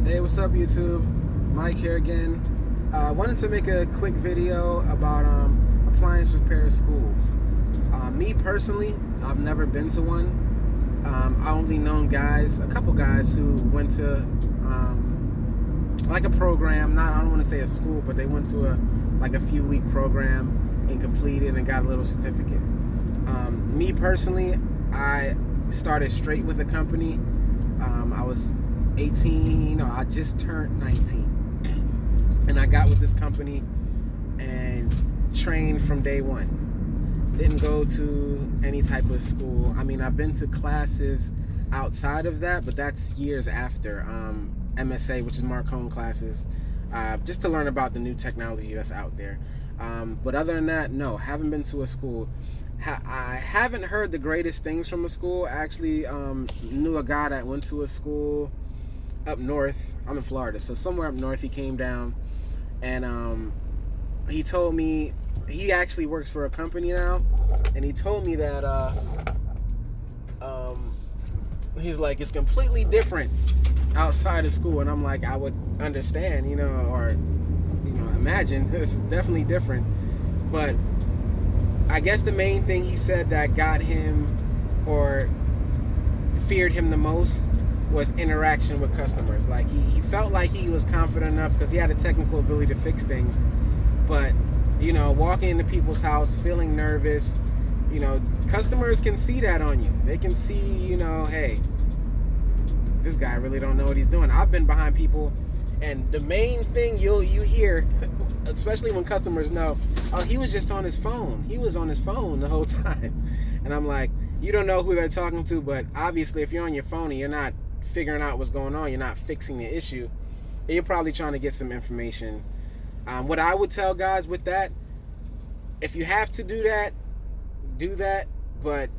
Hey, what's up, YouTube? Mike here again. Wanted to make a quick video about appliance repair schools. Me personally, I've never been to one. I only known a couple guys who went to like a program. I don't want to say a school, but they went to a few week program and completed and got a little certificate. Me personally, I started straight with a company. I was 18, no, I just turned 19, and I got with this company and trained from day one. Didn't go to any type of school. I mean, I've been to classes outside of that, but that's years after MSA, which is Marcone classes, just to learn about the new technology that's out there. But other than that, no, haven't been to a school. I haven't heard the greatest things from a school. I actually knew a guy that went to a school up north. I'm in Florida, so somewhere up north. He came down and he told me he actually works for a company now, and he told me that he's like, it's completely different outside of school. And I'm like, I would understand, or imagine it's definitely different. But I guess the main thing he said that got him or feared him the most was interaction with customers. Like he felt like he was confident enough because he had a technical ability to fix things, but walking into people's house feeling nervous, customers can see that on you. They can see, hey, this guy really don't know what he's doing. I've been behind people, and the main thing you hear, especially when customers know, oh, he was just on his phone. He was on his phone the whole time. And I'm like, you don't know who they're talking to, but obviously if you're on your phone and you're not figuring out what's going on, you're not fixing the issue, you're probably trying to get some information. What I would tell guys with that, if you have to do that, but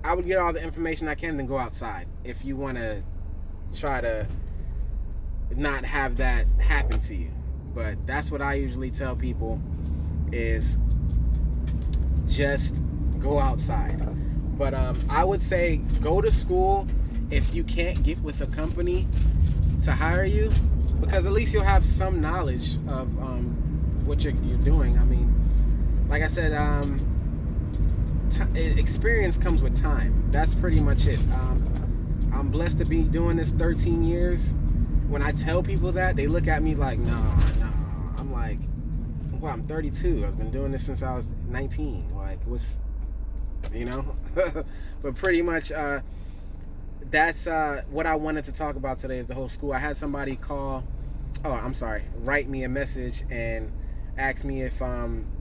I would get all the information I can, then go outside if you want to try to not have that happen to you. But that's what I usually tell people, is just go outside. But I would say go to school if you can't get with a company to hire you, because at least you'll have some knowledge of what you're doing. I mean, like I said, experience comes with time. That's pretty much it. I'm blessed to be doing this 13 years. When I tell people that, they look at me like, no. I'm like, well, I'm 32. I've been doing this since I was 19. Like, what's, but pretty much that's what I wanted to talk about today, is the whole school. I had somebody write me a message and ask me if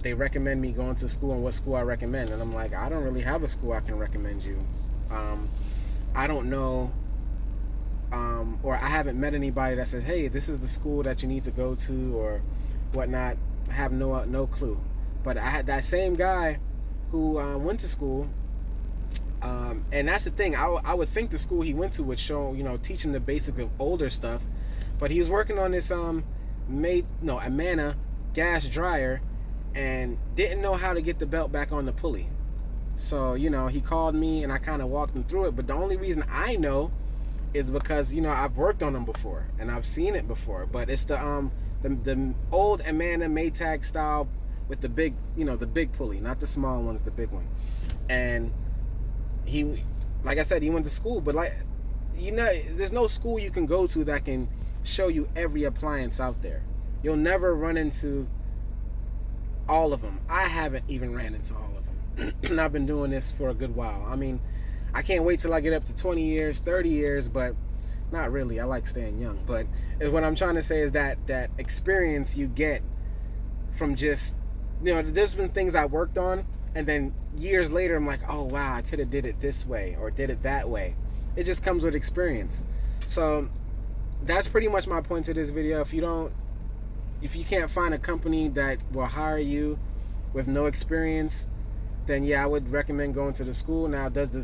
they recommend me going to school and what school I recommend. And I'm like, I don't really have a school I can recommend you. I don't know, or I haven't met anybody that says, hey, this is the school that you need to go to or whatnot. I have no clue. But I had that same guy who went to school, and that's the thing. I would think the school he went to would show, teach him the basics of older stuff, but he was working on this Amana gas dryer and didn't know how to get the belt back on the pulley. So he called me and I kind of walked him through it. But the only reason I know is because I've worked on them before and I've seen it before. But it's the old Amana Maytag style with the big the big pulley, not the small ones, the big one. And he, like I said, he went to school, but there's no school you can go to that can show you every appliance out there. You'll never run into all of them. I haven't even ran into all of them. And I've been doing this for a good while. I mean, I can't wait till I get up to 20 years, 30 years, but not really. I like staying young. But what I'm trying to say is that experience you get from just, there's been things I worked on, and then years later I'm like, oh wow, I could have did it this way or did it that way. It just comes with experience. So that's pretty much my point to this video. If you can't find a company that will hire you with no experience, then yeah, I would recommend going to the school. Now, does the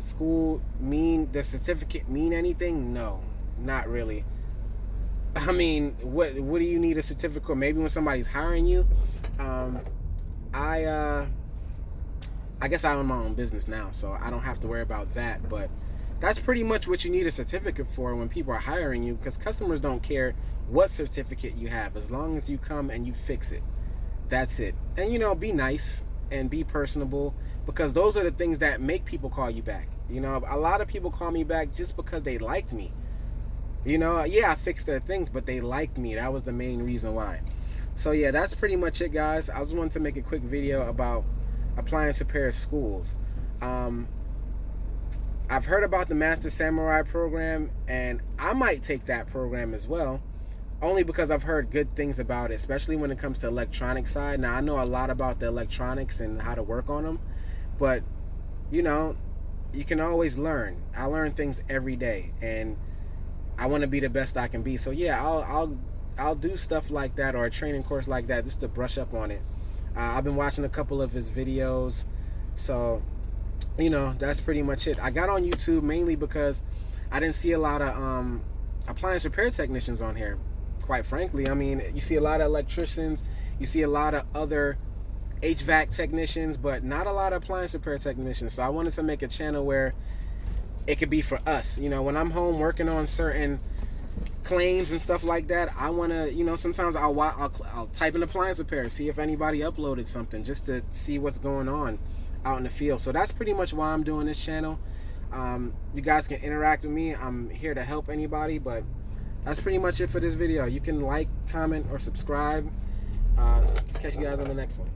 certificate mean anything? No, not really. I mean, what do you need a certificate for? Maybe when somebody's hiring you. I guess I own my own business now, so I don't have to worry about that. But that's pretty much what you need a certificate for when people are hiring you, because customers don't care what certificate you have as long as you come and you fix it. That's it. And be nice and be personable, because those are the things that make people call you back. A lot of people call me back just because they liked me. Yeah, I fixed their things, but they liked me. That was the main reason why. So yeah, that's pretty much it, guys. I just wanted to make a quick video about appliance repair schools. I've heard about the Master Samurai program, and I might take that program as well, only because I've heard good things about it, especially when it comes to electronic side. Now, I know a lot about the electronics and how to work on them, but you can always learn. I learn things every day, and I want to be the best I can be. So yeah, I'll do stuff like that, or a training course like that, just to brush up on it. I've been watching a couple of his videos, so that's pretty much it. I got on YouTube mainly because I didn't see a lot of appliance repair technicians on here, quite frankly. I mean, you see a lot of electricians, you see a lot of other HVAC technicians, but not a lot of appliance repair technicians. So I wanted to make a channel where it could be for us. When I'm home working on certain claims and stuff like that, I want to, sometimes I'll type in appliance repair, see if anybody uploaded something, just to see what's going on out in the field. So that's pretty much why I'm doing this channel. You guys can interact with me. I'm here to help anybody, but that's pretty much it for this video. You can like, comment, or subscribe. Catch you guys on the next one.